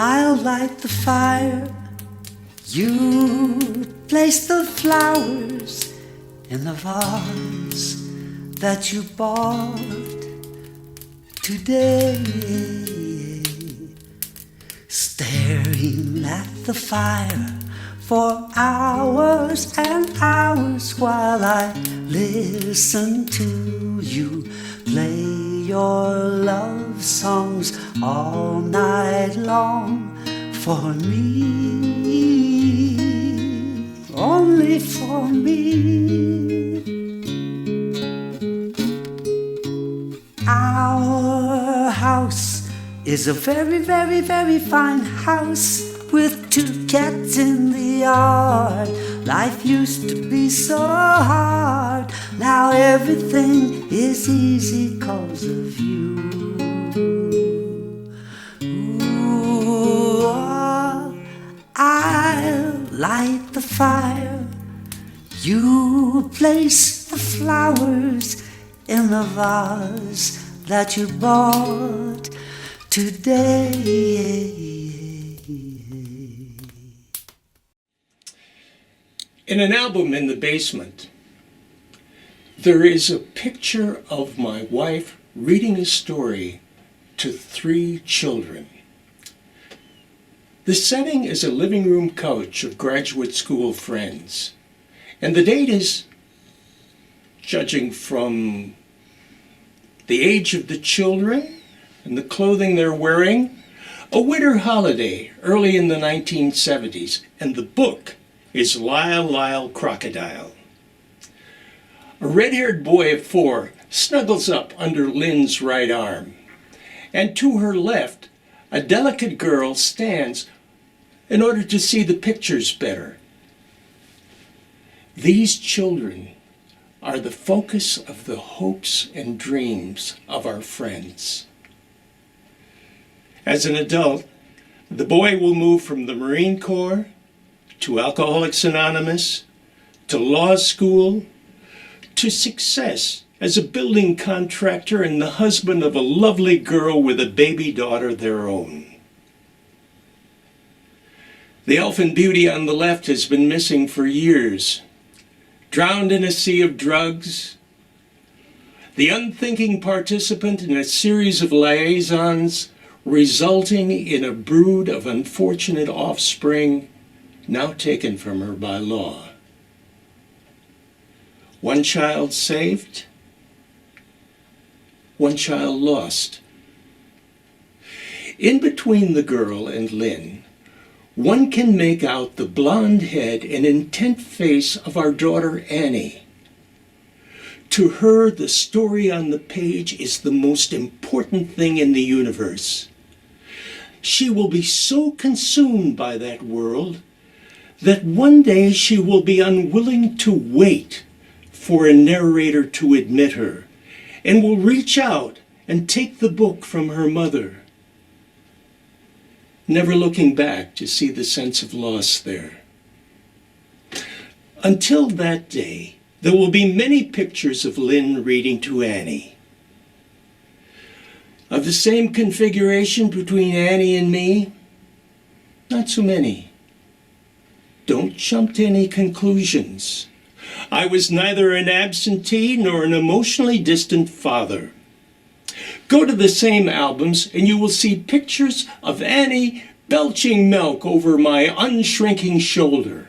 I'll light the fire. You place the flowers in the vase that you bought today. Staring at the fire for hours and hours while I listen to you play your love songs all night long for me, only for me. Our house is a very, very, very fine house with 2 cats in the yard. Life used to be so hard. Now everything is easy 'cause of you. Ooh, I'll light the fire. You place the flowers in the vase that you bought today. In an album in the basement, there is a picture of my wife reading a story to 3 children. The setting is a living room couch of graduate school friends, and the date is, judging from the age of the children and the clothing they're wearing, a winter holiday early in the 1970s, and the book is Lyle, Lyle, Crocodile. A red-haired boy of 4 snuggles up under Lynn's right arm, and to her left, a delicate girl stands in order to see the pictures better. These children are the focus of the hopes and dreams of our friends. As an adult, the boy will move from the Marine Corps to Alcoholics Anonymous, to law school, to success as a building contractor and the husband of a lovely girl with a baby daughter their own. The elfin beauty on the left has been missing for years, drowned in a sea of drugs. The unthinking participant in a series of liaisons resulting in a brood of unfortunate offspring now taken from her by law. 1 child saved, 1 child lost. In between the girl and Lynn, one can make out the blonde head and intent face of our daughter Annie. To her, the story on the page is the most important thing in the universe. She will be so consumed by that world that one day she will be unwilling to wait for a narrator to admit her, and will reach out and take the book from her mother, never looking back to see the sense of loss there. Until that day, there will be many pictures of Lynn reading to Annie. Of the same configuration between Annie and me, not so many. Don't jump to any conclusions. I was neither an absentee nor an emotionally distant father. Go to the same albums and you will see pictures of Annie belching milk over my unshrinking shoulder,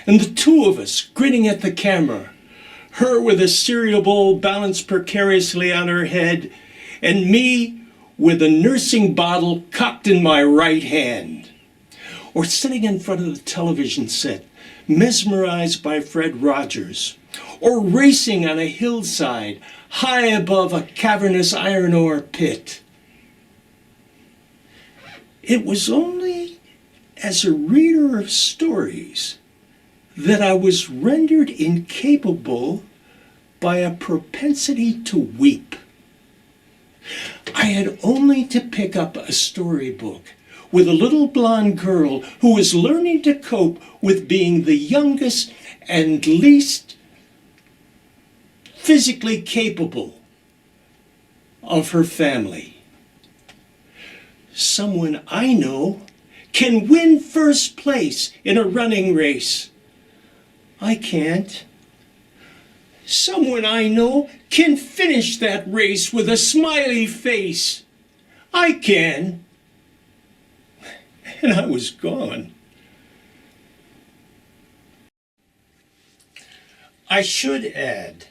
and the 2 of us grinning at the camera, her with a cereal bowl balanced precariously on her head, and me with a nursing bottle cocked in my right hand. Or sitting in front of the television set, mesmerized by Fred Rogers, or racing on a hillside high above a cavernous iron ore pit. It was only as a reader of stories that I was rendered incapable by a propensity to weep. I had only to pick up a storybook with a little blonde girl who was learning to cope with being the youngest and least physically capable of her family. Someone I know can win first place in a running race. I can't. Someone I know can finish that race with a smiley face. I can. And I was gone. I should add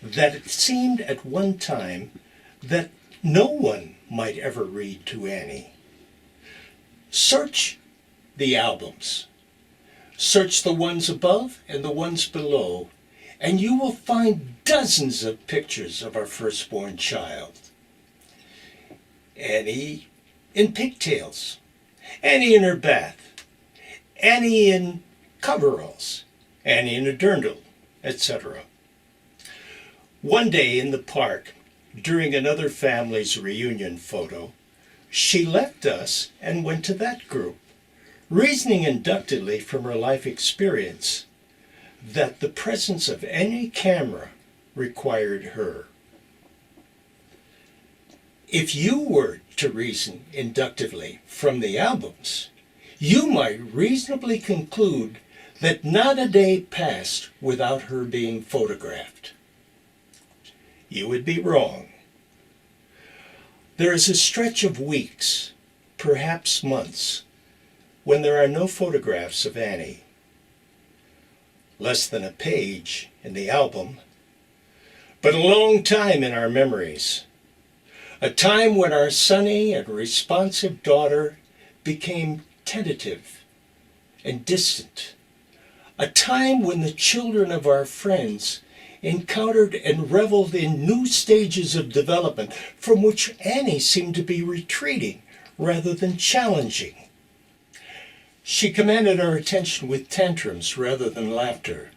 that it seemed at one time that no one might ever read to Annie. Search the albums. Search the ones above and the ones below, and you will find dozens of pictures of our firstborn child. Annie in pigtails, Annie in her bath, Annie in coveralls, Annie in a dirndl, etc. One day in the park, during another family's reunion photo, she left us and went to that group, reasoning inductively from her life experience that the presence of any camera required her. If you were to reason inductively from the albums, you might reasonably conclude that not a day passed without her being photographed. You would be wrong. There is a stretch of weeks, perhaps months, when there are no photographs of Annie. Less than a page in the album, but a long time in our memories. A time when our sunny and responsive daughter became tentative and distant. A time when the children of our friends encountered and reveled in new stages of development from which Annie seemed to be retreating rather than challenging. She commanded our attention with tantrums rather than laughter.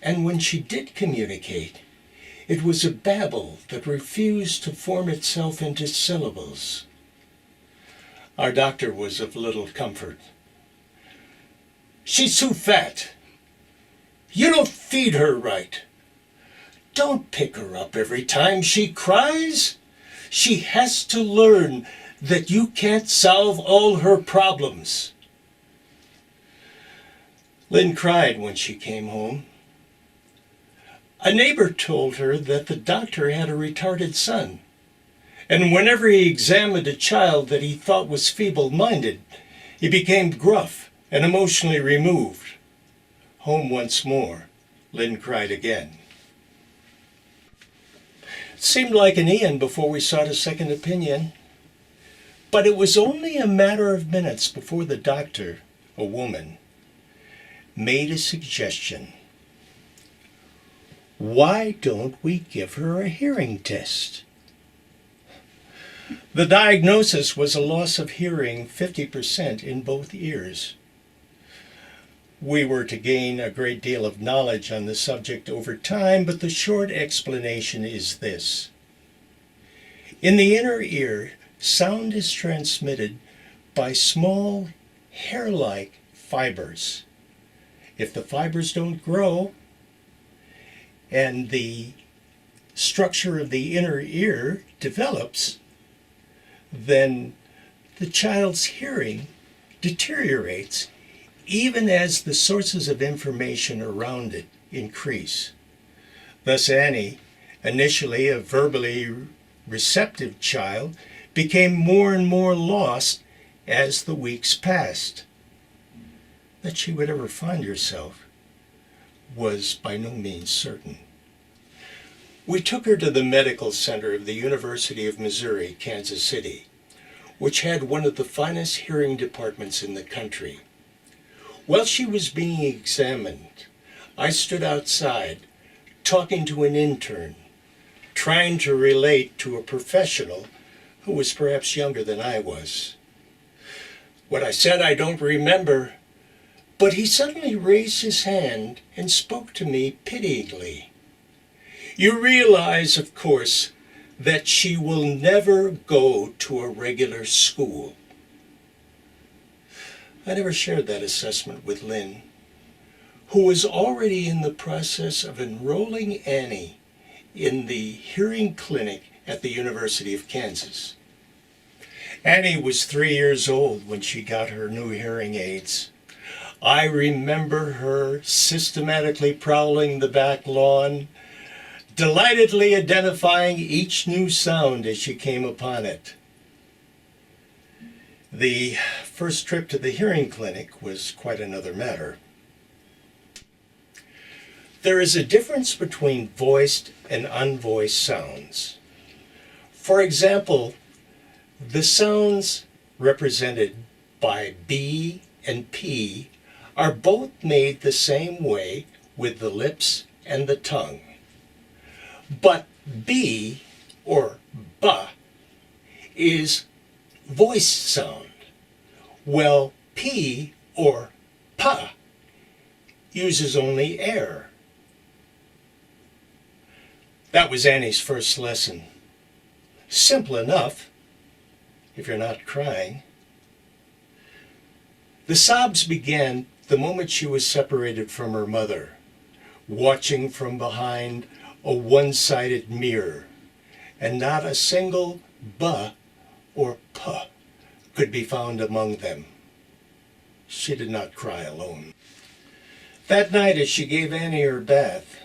And when she did communicate, it was a babble that refused to form itself into syllables. Our doctor was of little comfort. She's too fat. You don't feed her right. Don't pick her up every time she cries. She has to learn that you can't solve all her problems. Lynn cried when she came home. A neighbor told her that the doctor had a retarded son, and whenever he examined a child that he thought was feeble-minded, he became gruff and emotionally removed. Home once more, Lynn cried again. It seemed like an eon before we sought a second opinion, but it was only a matter of minutes before the doctor, a woman, made a suggestion. Why don't we give her a hearing test? The diagnosis was a loss of hearing 50% in both ears. We were to gain a great deal of knowledge on the subject over time, but the short explanation is this. In the inner ear, sound is transmitted by small, hair-like fibers. If the fibers don't grow, and the structure of the inner ear develops, then the child's hearing deteriorates even as the sources of information around it increase. Thus Annie, initially a verbally receptive child, became more and more lost as the weeks passed. That she would ever find herself was by no means certain. We took her to the medical center of the University of Missouri, Kansas City, which had one of the finest hearing departments in the country. While she was being examined, I stood outside, talking to an intern, trying to relate to a professional who was perhaps younger than I was. What I said I don't remember, but he suddenly raised his hand and spoke to me pityingly. You realize, of course, that she will never go to a regular school. I never shared that assessment with Lynn, who was already in the process of enrolling Annie in the hearing clinic at the University of Kansas. Annie was 3 years old when she got her new hearing aids. I remember her systematically prowling the back lawn, delightedly identifying each new sound as she came upon it. The first trip to the hearing clinic was quite another matter. There is a difference between voiced and unvoiced sounds. For example, the sounds represented by B and P are both made the same way with the lips and the tongue. But B, or ba, is voice sound, while P, or pa, uses only air. That was Annie's first lesson. Simple enough, if you're not crying. The sobs began the moment she was separated from her mother, watching from behind a one-sided mirror, and not a single ba or pa could be found among them. She did not cry alone. That night, as she gave Annie her bath,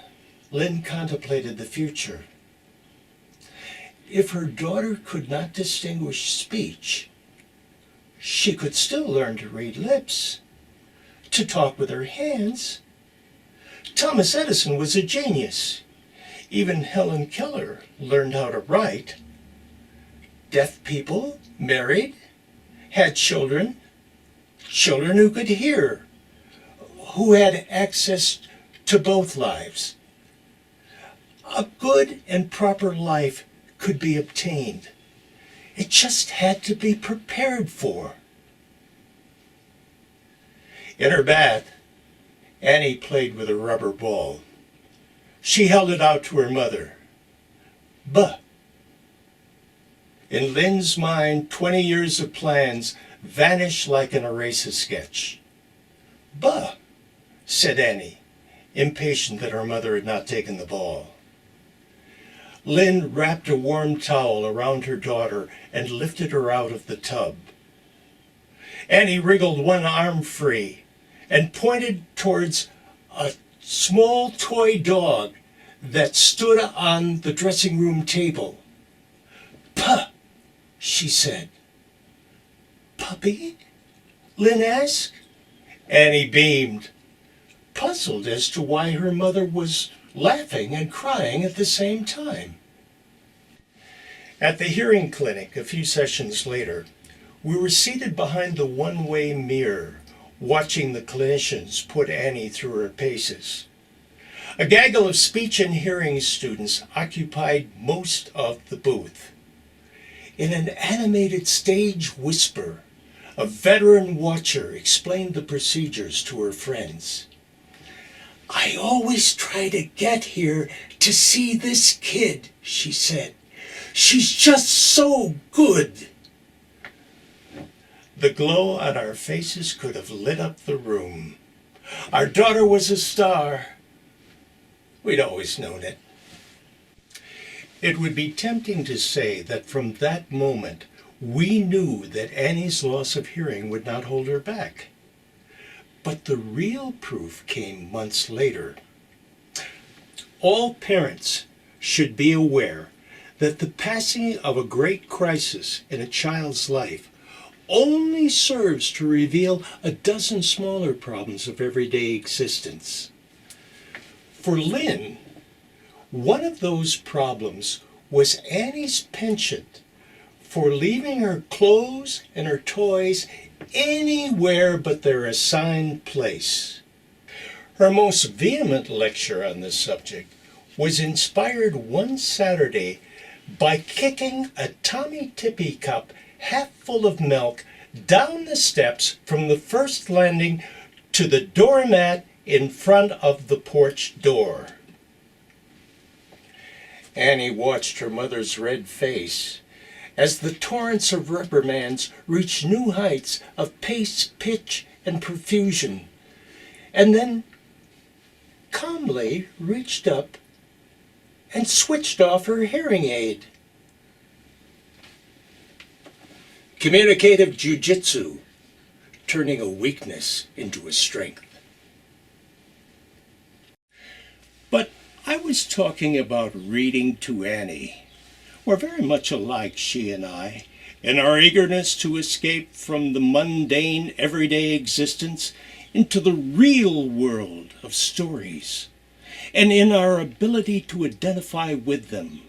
Lynn contemplated the future. If her daughter could not distinguish speech, she could still learn to read lips, to talk with her hands. Thomas Edison was a genius. Even Helen Keller learned how to write. Deaf people married, had children who could hear, who had access to both lives. A good and proper life could be obtained. It just had to be prepared for. In her bath, Annie played with a rubber ball. She held it out to her mother. But in Lynn's mind, 20 years of plans vanished like an eraser sketch. But, said Annie, impatient that her mother had not taken the ball. Lynn wrapped a warm towel around her daughter and lifted her out of the tub. Annie wriggled one arm free and pointed towards a small toy dog that stood on the dressing room table. Puh, she said. Puppy? Lynn asked. Annie beamed, puzzled as to why her mother was laughing and crying at the same time. At the hearing clinic, a few sessions later, we were seated behind the one-way mirror, watching the clinicians put Annie through her paces. A gaggle of speech and hearing students occupied most of the booth. In an animated stage whisper, a veteran watcher explained the procedures to her friends. I always try to get here to see this kid, she said. She's just so good. The glow on our faces could have lit up the room. Our daughter was a star. We'd always known it. It would be tempting to say that from that moment, we knew that Annie's loss of hearing would not hold her back. But the real proof came months later. All parents should be aware that the passing of a great crisis in a child's life only serves to reveal a dozen smaller problems of everyday existence. For Lynn, one of those problems was Annie's penchant for leaving her clothes and her toys anywhere but their assigned place. Her most vehement lecture on this subject was inspired one Saturday by kicking a Tommy Tippy cup half full of milk down the steps from the first landing to the doormat in front of the porch door. Annie watched her mother's red face as the torrents of reprimands reached new heights of pace, pitch, and profusion, and then calmly reached up and switched off her hearing aid. Communicative jujitsu, turning a weakness into a strength. But I was talking about reading to Annie. We're very much alike, she and I, in our eagerness to escape from the mundane, everyday existence into the real world of stories, and in our ability to identify with them.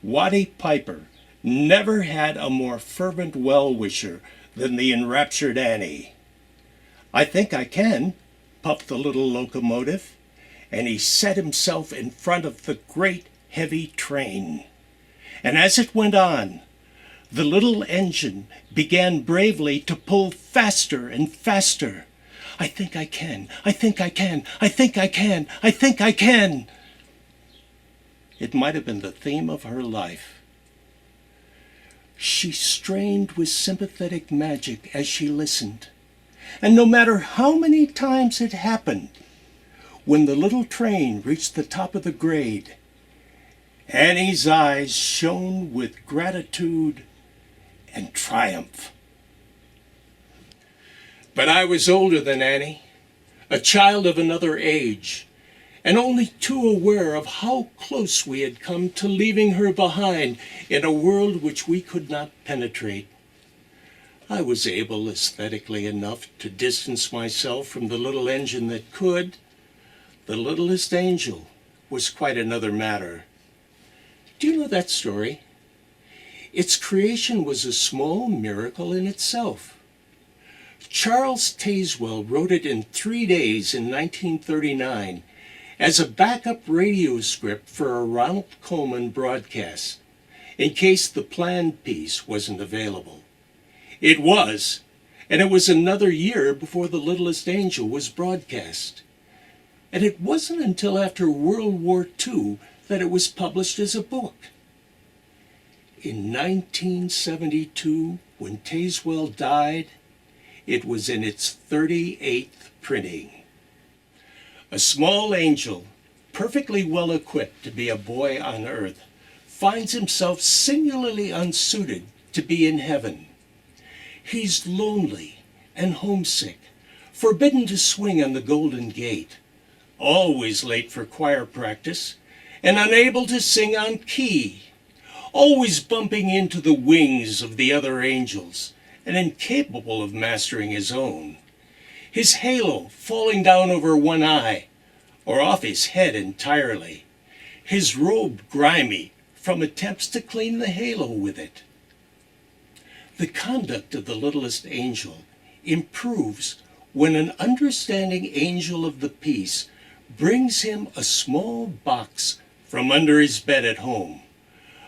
Watty Piper never had a more fervent well-wisher than the enraptured Annie. "I think I can," puffed the little locomotive, and he set himself in front of the great heavy train. And as it went on, the little engine began bravely to pull faster and faster. "I think I can, I think I can, I think I can, I think I can." It might have been the theme of her life. She strained with sympathetic magic as she listened. And no matter how many times it happened, when the little train reached the top of the grade, Annie's eyes shone with gratitude and triumph. But I was older than Annie, a child of another age, and only too aware of how close we had come to leaving her behind in a world which we could not penetrate. I was able aesthetically enough to distance myself from the little engine that could. The littlest angel was quite another matter. Do you know that story? Its creation was a small miracle in itself. Charles Tazewell wrote it in 3 days in 1939 as a backup radio script for a Ronald Colman broadcast, in case the planned piece wasn't available. It was, and it was another year before The Littlest Angel was broadcast. And it wasn't until after World War II that it was published as a book. In 1972, when Tazewell died, it was in its 38th printing. A small angel, perfectly well equipped to be a boy on earth, finds himself singularly unsuited to be in heaven. He's lonely and homesick, forbidden to swing on the Golden Gate, always late for choir practice, and unable to sing on key, always bumping into the wings of the other angels, and incapable of mastering his own. His halo falling down over one eye, or off his head entirely, his robe grimy from attempts to clean the halo with it. The conduct of the littlest angel improves when an understanding angel of the peace brings him a small box from under his bed at home,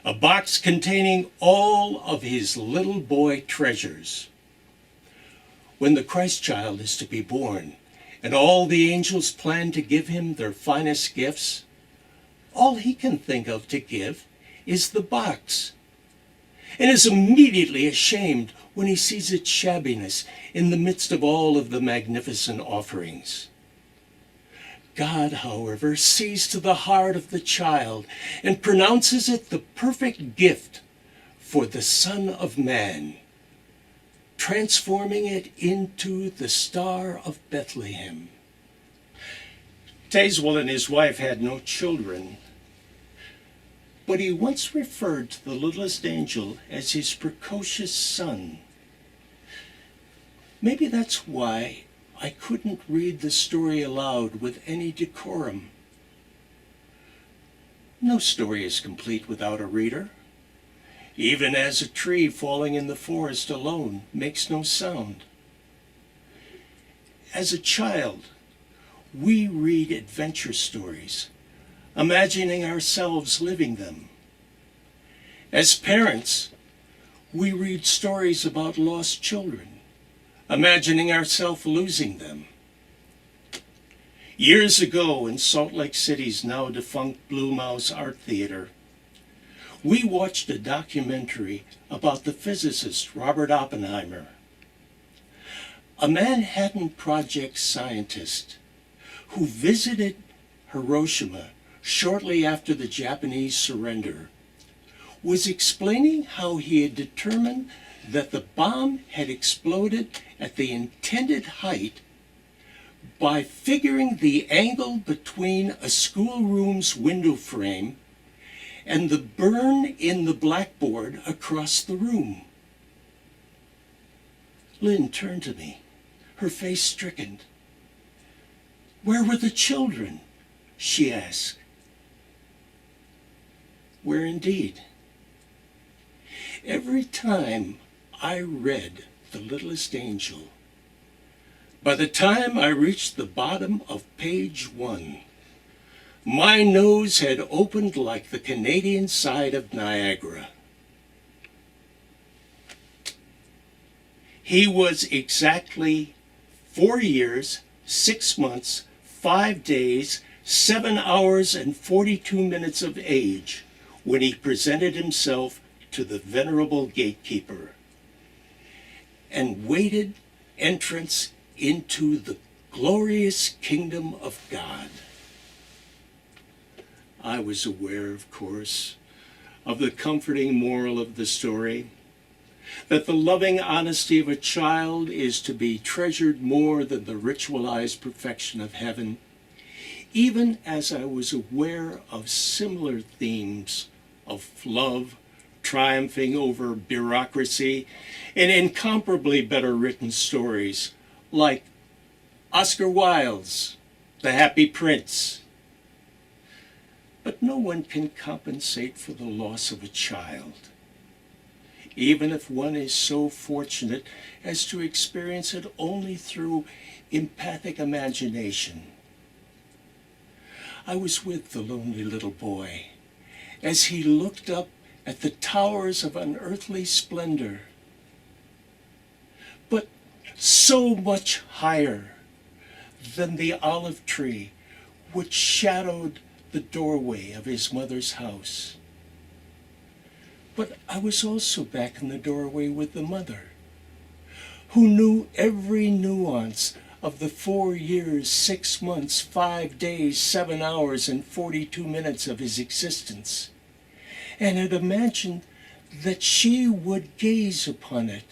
a box containing all of his little boy treasures. When the Christ child is to be born, and all the angels plan to give him their finest gifts, all he can think of to give is the box, and is immediately ashamed when he sees its shabbiness in the midst of all of the magnificent offerings. God, however, sees to the heart of the child and pronounces it the perfect gift for the Son of Man, transforming it into the Star of Bethlehem. Tazewell and his wife had no children, but he once referred to the littlest angel as his precocious son. Maybe that's why I couldn't read the story aloud with any decorum. No story is complete without a reader, even as a tree falling in the forest alone makes no sound. As a child, we read adventure stories, imagining ourselves living them. As parents, we read stories about lost children, imagining ourselves losing them. Years ago, in Salt Lake City's now defunct Blue Mouse Art Theater, we watched a documentary about the physicist Robert Oppenheimer, a Manhattan Project scientist who visited Hiroshima shortly after the Japanese surrender, was explaining how he had determined that the bomb had exploded at the intended height by figuring the angle between a schoolroom's window frame and the burn in the blackboard across the room. Lynn turned to me, her face stricken. "Where were the children?" she asked. Where indeed? Every time I read The Littlest Angel, by the time I reached the bottom of page 1, my nose had opened like the Canadian side of Niagara. He was exactly 4 years, 6 months, 5 days, 7 hours, and 42 minutes of age when he presented himself to the venerable gatekeeper and waited entrance into the glorious kingdom of God. I was aware, of course, of the comforting moral of the story, that the loving honesty of a child is to be treasured more than the ritualized perfection of heaven, even as I was aware of similar themes of love triumphing over bureaucracy in incomparably better written stories like Oscar Wilde's The Happy Prince. But no one can compensate for the loss of a child, even if one is so fortunate as to experience it only through empathic imagination. I was with the lonely little boy as he looked up at the towers of unearthly splendor, but so much higher than the olive tree which shadowed the doorway of his mother's house. But I was also back in the doorway with the mother, who knew every nuance of the 4 years, 6 months, 5 days, 7 hours, and 42 minutes of his existence, and had imagined that she would gaze upon it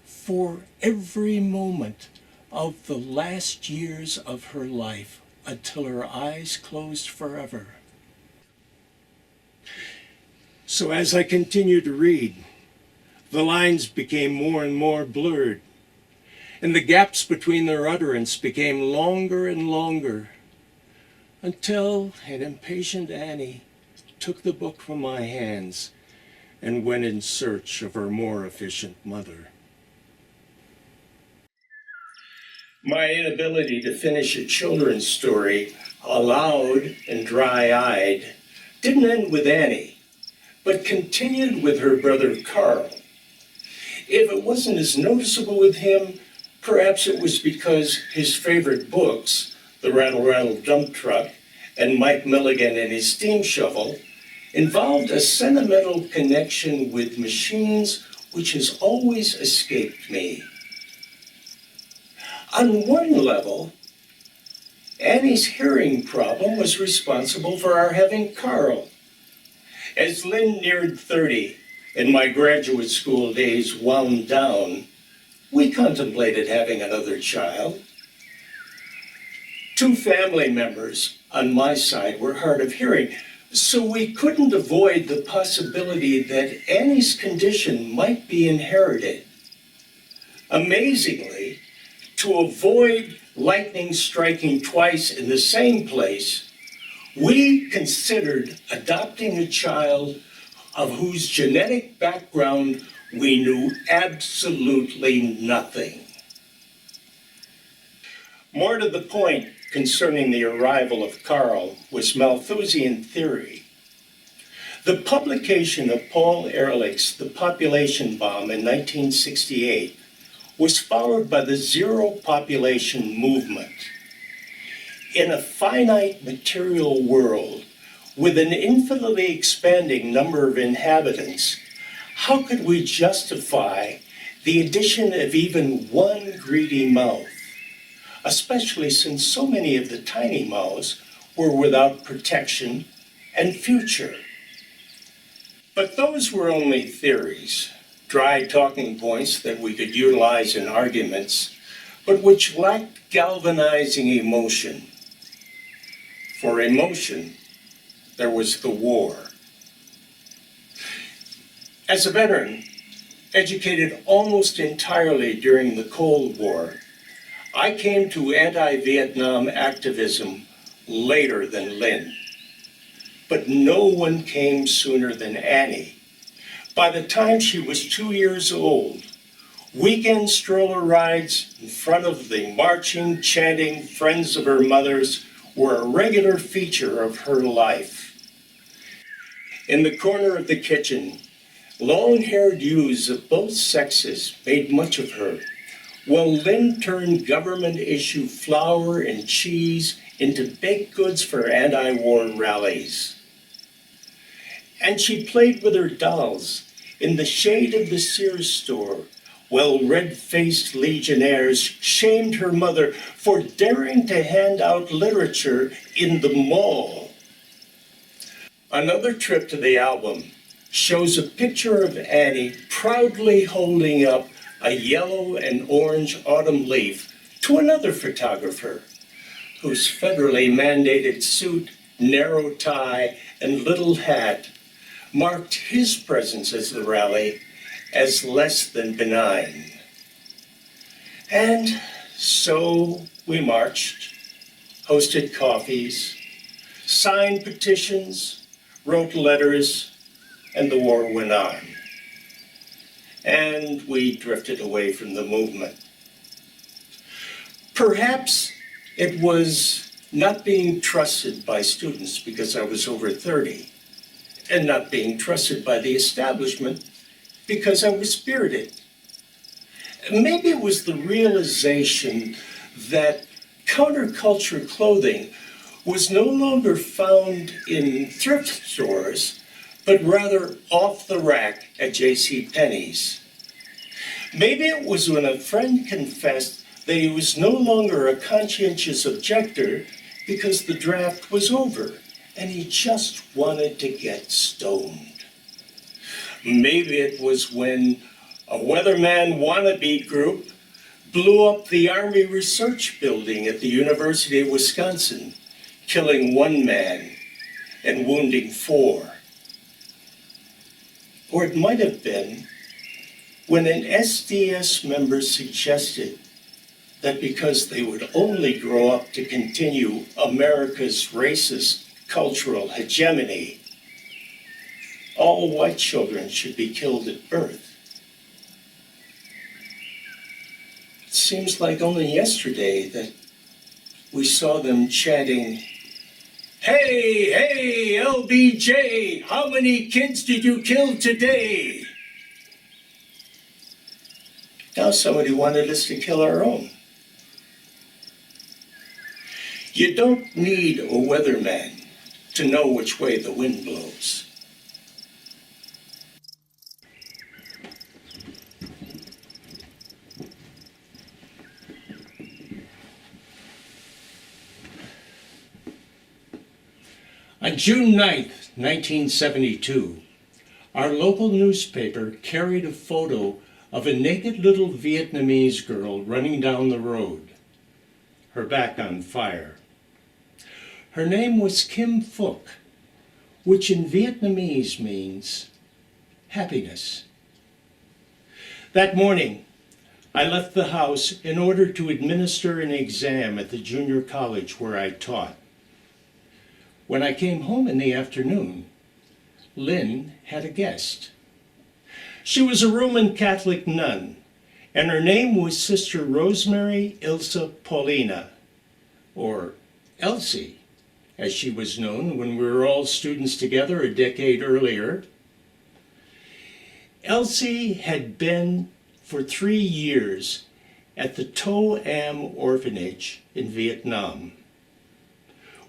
for every moment of the last years of her life until her eyes closed forever. So as I continued to read, the lines became more and more blurred, and the gaps between their utterance became longer and longer, until an impatient Annie took the book from my hands and went in search of her more efficient mother. My inability to finish a children's story aloud and dry-eyed didn't end with Annie, but continued with her brother Carl. If it wasn't as noticeable with him, perhaps it was because his favorite books, The Rattle Rattle Dump Truck and Mike Milligan and his Steam Shovel, involved a sentimental connection with machines which has always escaped me. On one level, Annie's hearing problem was responsible for our having Carl. As Lynn neared 30 and my graduate school days wound down, we contemplated having another child. 2 family members on my side were hard of hearing, so we couldn't avoid the possibility that Annie's condition might be inherited. Amazingly, to avoid lightning striking twice in the same place, we considered adopting a child of whose genetic background we knew absolutely nothing. More to the point concerning the arrival of Carl was Malthusian theory. The publication of Paul Ehrlich's The Population Bomb in 1968 was followed by the zero population movement. In a finite material world with an infinitely expanding number of inhabitants, how could we justify the addition of even one greedy mouth, especially since so many of the tiny mouths were without protection and future? But those were only theories. dry talking points that we could utilize in arguments, but which lacked galvanizing emotion. For emotion, there was the war. As a veteran, educated almost entirely during the Cold War, I came to anti-Vietnam activism later than Lynn. But no one came sooner than Annie. By the time she was 2 years old, weekend stroller rides in front of the marching, chanting friends of her mother's were a regular feature of her life. In the corner of the kitchen, long-haired youths of both sexes made much of her, while Lynn turned government-issue flour and cheese into baked goods for anti-war rallies. And she played with her dolls in the shade of the Sears store, while red-faced legionnaires shamed her mother for daring to hand out literature in the mall. Another trip to the album shows a picture of Annie proudly holding up a yellow and orange autumn leaf to another photographer, whose federally mandated suit, narrow tie, and little hat marked his presence at the rally as less than benign. And so we marched, hosted coffees, signed petitions, wrote letters, and the war went on. And we drifted away from the movement. Perhaps it was not being trusted by students because I was over 30, and not being trusted by the establishment because I was spirited. Maybe it was the realization that counterculture clothing was no longer found in thrift stores, but rather off the rack at JCPenney's. Maybe it was when a friend confessed that he was no longer a conscientious objector because the draft was over and he just wanted to get stoned. Maybe it was when a weatherman wannabe group blew up the Army Research Building at the University of Wisconsin, killing 1 man and wounding 4. Or it might have been when an SDS member suggested that because they would only grow up to continue America's racist cultural hegemony, all white children should be killed at birth. It seems like only yesterday that we saw them chanting, "Hey, hey, LBJ, how many kids did you kill today?" Now somebody wanted us to kill our own. You don't need a weatherman to know which way the wind blows. On June 9th, 1972, our local newspaper carried a photo of a naked little Vietnamese girl running down the road, her back on fire. Her name was Kim Phuc, which in Vietnamese means happiness. That morning, I left the house in order to administer an exam at the junior college where I taught. When I came home in the afternoon, Lynn had a guest. She was a Roman Catholic nun, and her name was Sister Rosemary Ilsa Paulina, or Elsie, as she was known when we were all students together a decade earlier. Elsie had been for 3 years at the To Am orphanage in Vietnam,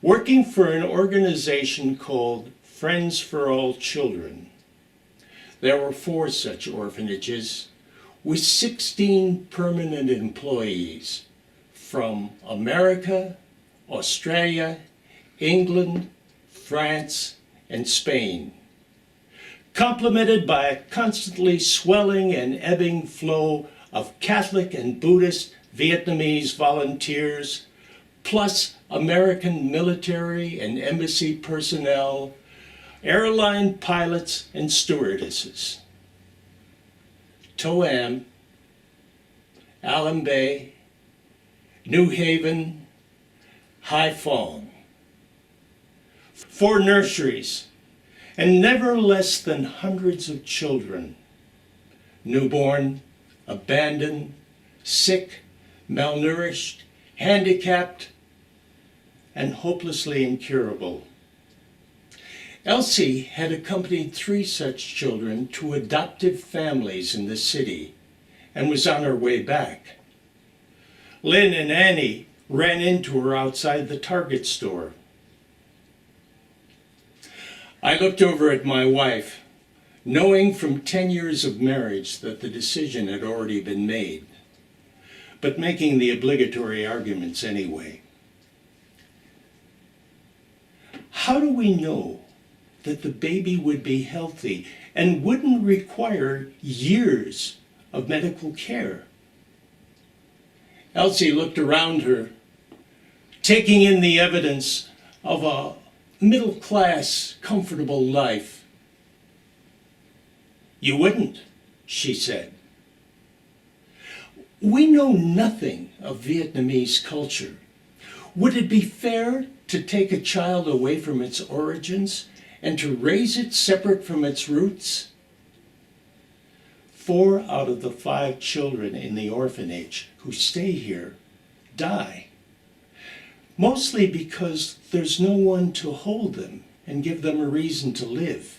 working for an organization called Friends for All Children. There were 4 such orphanages with 16 permanent employees from America, Australia, England, France, and Spain. complemented by a constantly swelling and ebbing flow of Catholic and Buddhist Vietnamese volunteers, plus American military and embassy personnel, airline pilots and stewardesses. Toam, Alum Bay, New Haven, Haiphong. 4 nurseries, and never less than hundreds of children, newborn, abandoned, sick, malnourished, handicapped, and hopelessly incurable. Elsie had accompanied 3 such children to adoptive families in the city and was on her way back. Lynn and Annie ran into her outside the Target store. I looked over at my wife, knowing from 10 years of marriage that the decision had already been made, but making the obligatory arguments anyway. How do we know that the baby would be healthy and wouldn't require years of medical care? Elsie looked around her, taking in the evidence of a middle-class, comfortable life. You wouldn't, she said. We know nothing of Vietnamese culture. Would it be fair to take a child away from its origins and to raise it separate from its roots? 4 out of the 5 children in the orphanage who stay here die. Mostly because there's no one to hold them and give them a reason to live.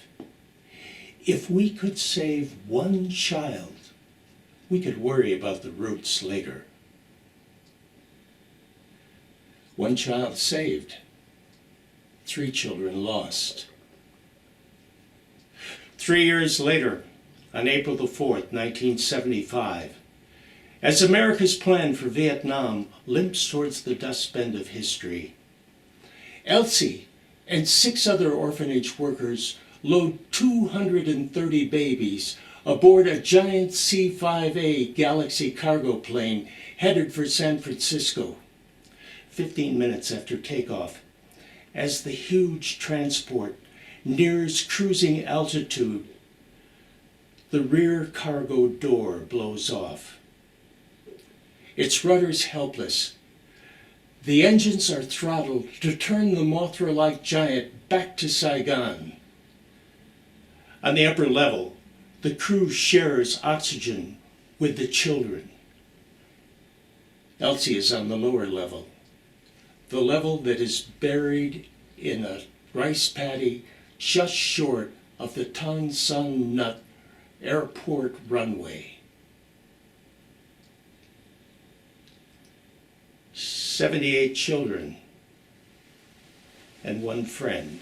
If we could save 1 child, we could worry about the roots later. 1 child saved, 3 children lost. 3 years later, on April the 4th, 1975, as America's plan for Vietnam limps towards the dustbin of history, Elsie and 6 other orphanage workers load 230 babies aboard a giant C-5A Galaxy cargo plane headed for San Francisco. 15 minutes after takeoff, as the huge transport nears cruising altitude, the rear cargo door blows off. Its rudders helpless. The engines are throttled to turn the Mothra-like giant back to Saigon. On the upper level, the crew shares oxygen with the children. Elsie is on the lower level, the level that is buried in a rice paddy just short of the Tan Son Nhut airport runway. 78 children and 1 friend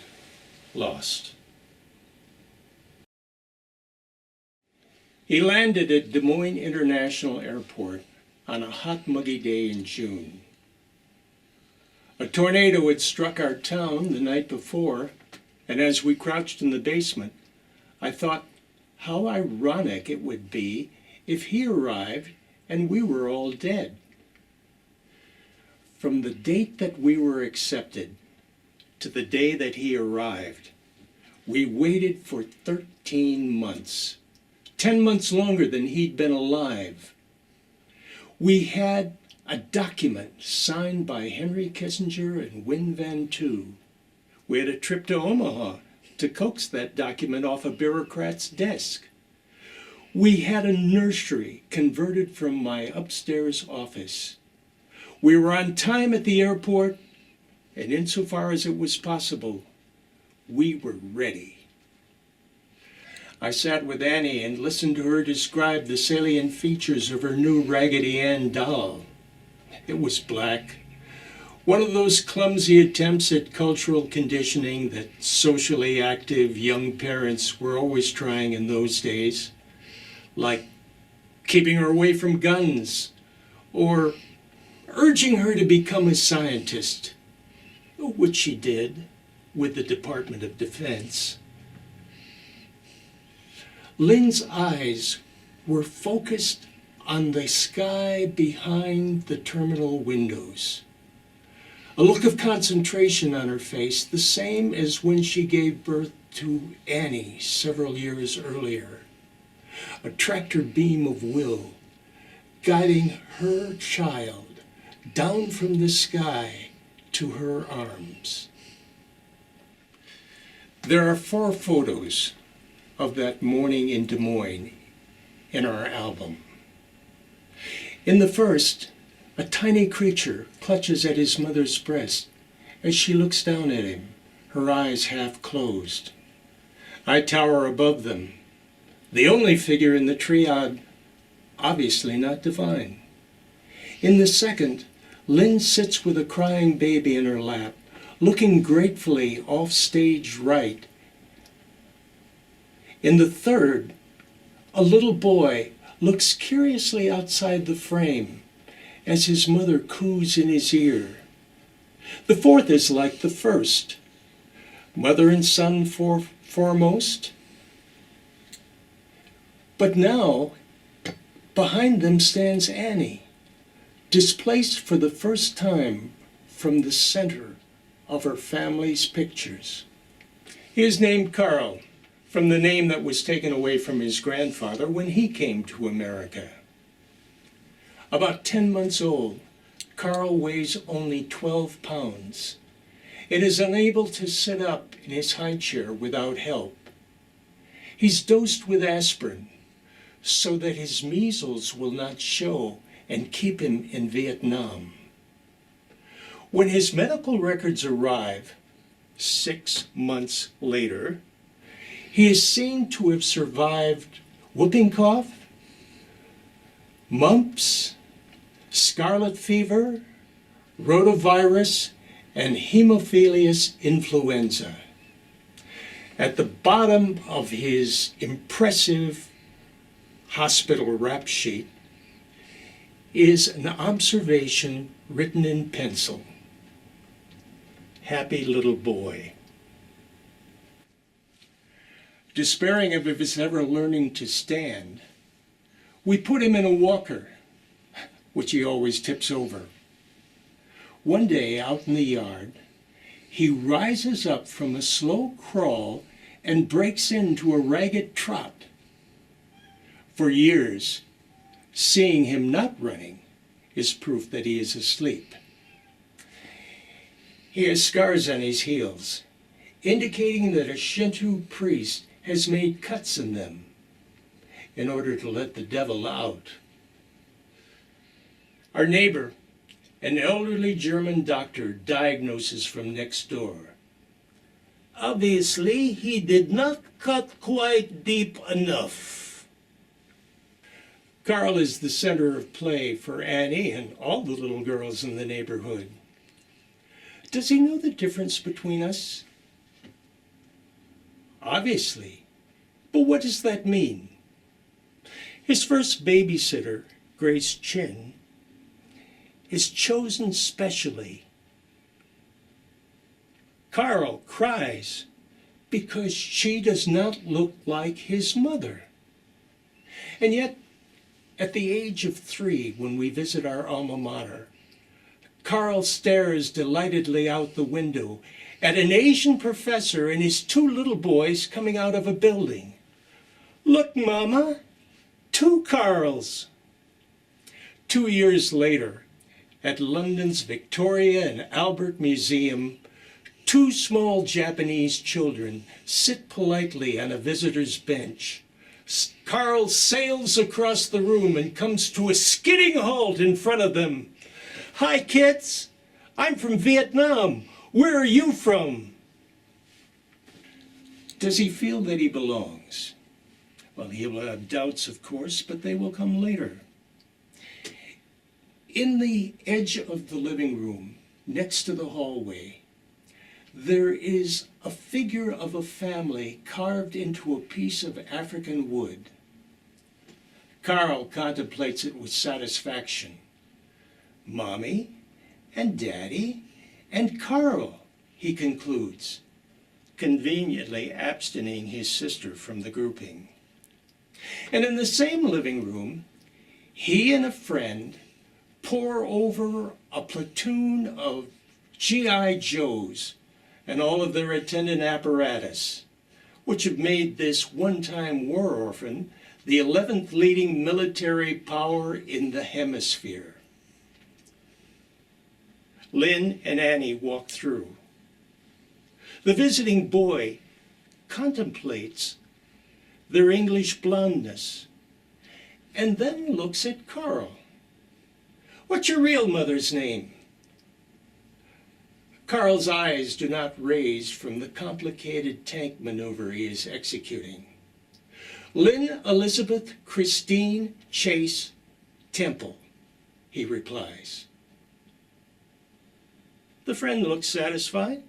lost. He landed at Des Moines International Airport on a hot, muggy day in June. A tornado had struck our town the night before, and as we crouched in the basement, I thought how ironic it would be if he arrived and we were all dead. From the date that we were accepted to the day that he arrived, we waited for 13 months, 10 months longer than he'd been alive. We had a document signed by Henry Kissinger and Win Van Tu. We had a trip to Omaha to coax that document off a bureaucrat's desk. We had a nursery converted from my upstairs office. We were on time at the airport, and insofar as it was possible, we were ready. I sat with Annie and listened to her describe the salient features of her new Raggedy Ann doll. It was black. One of those clumsy attempts at cultural conditioning that socially active young parents were always trying in those days, like keeping her away from guns or urging her to become a scientist, which she did with the Department of Defense. Lynn's eyes were focused on the sky behind the terminal windows. A look of concentration on her face, the same as when she gave birth to Annie several years earlier. A tractor beam of will guiding her child down from the sky to her arms. There are 4 photos of that morning in Des Moines in our album. In the first, a tiny creature clutches at his mother's breast as she looks down at him, her eyes half closed. I tower above them, the only figure in the triad obviously not divine. In the second, Lynn sits with a crying baby in her lap, looking gratefully off stage right. In the third, a little boy looks curiously outside the frame as his mother coos in his ear. The fourth is like the first, mother and son foremost. But now, behind them stands Annie, displaced for the first time from the center of her family's pictures. He is named Carl, from the name that was taken away from his grandfather when he came to America. About 10 months old, Carl weighs only 12 pounds and is unable to sit up in his high chair without help. He's dosed with aspirin so that his measles will not show and keep him in Vietnam. When his medical records arrive, 6 months later, he is seen to have survived whooping cough, mumps, scarlet fever, rotavirus, and Haemophilus influenza. At the bottom of his impressive hospital rap sheet is an observation written in pencil. Happy little boy. Despairing of his ever learning to stand, we put him in a walker, which he always tips over. One day out in the yard, he rises up from a slow crawl and breaks into a ragged trot. For years, seeing him not running is proof that he is asleep. He has scars on his heels, indicating that a Shinto priest has made cuts in them in order to let the devil out. Our neighbor, an elderly German doctor, diagnoses from next door. Obviously, he did not cut quite deep enough. Carl is the center of play for Annie and all the little girls in the neighborhood. Does he know the difference between us? Obviously. But what does that mean? His first babysitter, Grace Chin, is chosen specially. Carl cries because she does not look like his mother. And yet, at the age of 3, when we visit our alma mater, Carl stares delightedly out the window at an Asian professor and his 2 little boys coming out of a building. Look, Mama, 2 Carls. 2 years later, at London's Victoria and Albert Museum, 2 small Japanese children sit politely on a visitor's bench. Carl sails across the room and comes to a skidding halt in front of them. Hi, kids. I'm from Vietnam. Where are you from? Does he feel that he belongs? Well, he will have doubts, of course, but they will come later. In the edge of the living room, next to the hallway, there is a figure of a family carved into a piece of African wood. Carl contemplates it with satisfaction. Mommy and Daddy and Carl, he concludes, conveniently abstaining his sister from the grouping. And in the same living room, he and a friend pore over a platoon of G.I. Joes and all of their attendant apparatus, which have made this one-time war orphan the 11th leading military power in the hemisphere. Lynn and Annie walk through. The visiting boy contemplates their English blondness and then looks at Carl. "What's your real mother's name?" Carl's eyes do not raise from the complicated tank maneuver he is executing. "Lynn Elizabeth Christine Chase Temple," he replies. The friend looks satisfied.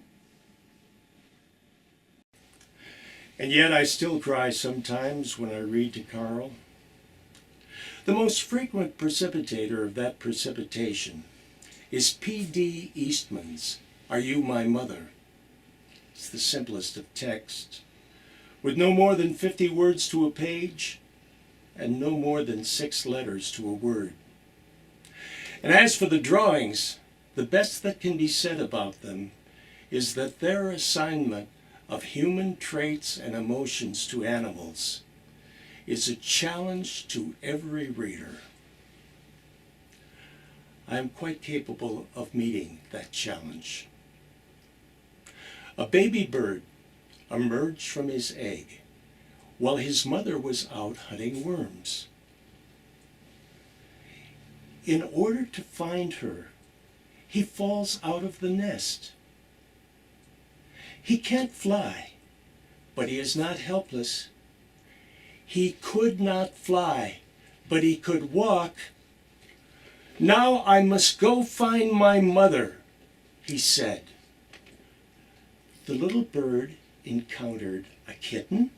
And yet I still cry sometimes when I read to Carl. The most frequent precipitator of that precipitation is P.D. Eastman's "Are You My Mother?" It's the simplest of text, with no more than 50 words to a page and no more than 6 letters to a word. And as for the drawings, the best that can be said about them is that their assignment of human traits and emotions to animals is a challenge to every reader. I am quite capable of meeting that challenge. A baby bird emerged from his egg while his mother was out hunting worms. In order to find her, he falls out of the nest. He can't fly, but he is not helpless. He could not fly, but he could walk. "Now I must go find my mother," he said. The little bird encountered a kitten,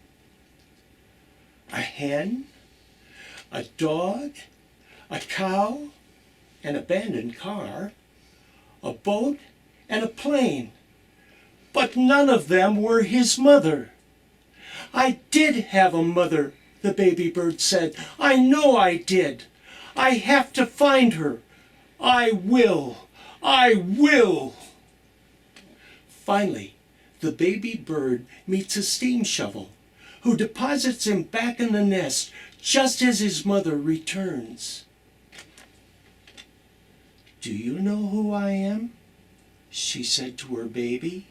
a hen, a dog, a cow, an abandoned car, a boat, and a plane. But none of them were his mother. "I did have a mother," the baby bird said. "I know I did. I have to find her. I will. I will." Finally, the baby bird meets a steam shovel, who deposits him back in the nest just as his mother returns. "Do you know who I am?" she said to her baby.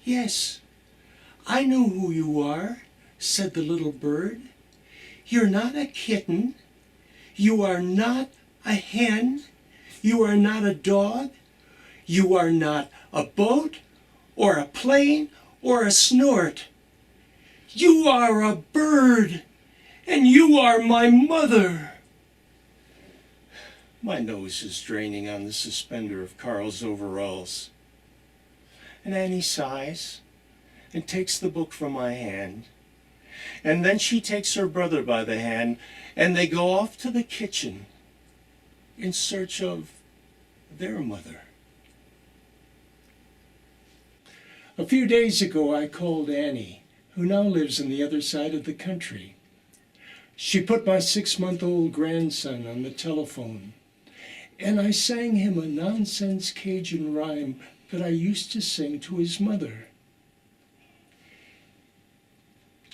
"Yes, I know who you are," said the little bird. "You're not a kitten. You are not a hen. You are not a dog. You are not a boat or a plane or a snort. You are a bird, and you are my mother." My nose is draining on the suspender of Carl's overalls. And Annie sighs and takes the book from my hand. And then she takes her brother by the hand, and they go off to the kitchen in search of their mother. A few days ago I called Annie, who now lives on the other side of the country. She put my 6-month-old grandson on the telephone, and I sang him a nonsense Cajun rhyme that I used to sing to his mother.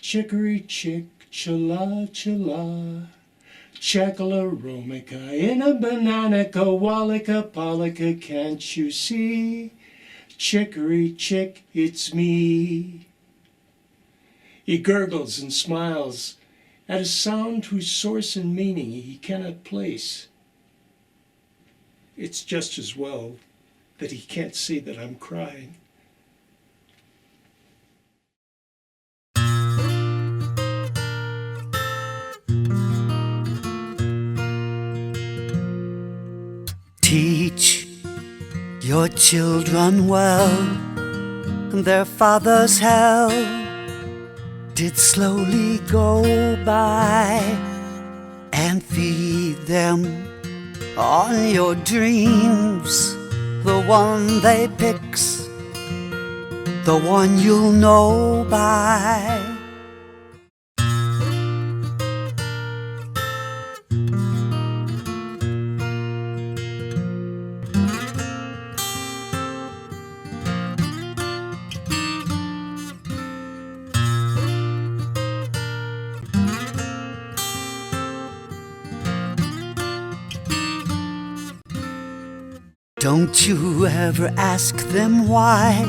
"Chicory chick, chilla chilla, chackalaromica, in a bananica, wallika polika, can't you see? Chicory chick, it's me." He gurgles and smiles at a sound whose source and meaning he cannot place. It's just as well that he can't see that I'm crying. Teach your children well, their father's hell did slowly go by, and feed them on your dreams, the one they picks, the one you'll know by. Don't you ever ask them why.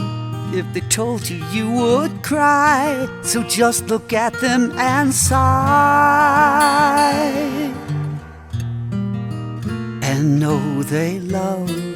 If they told you, you would cry. So just look at them and sigh, and know they love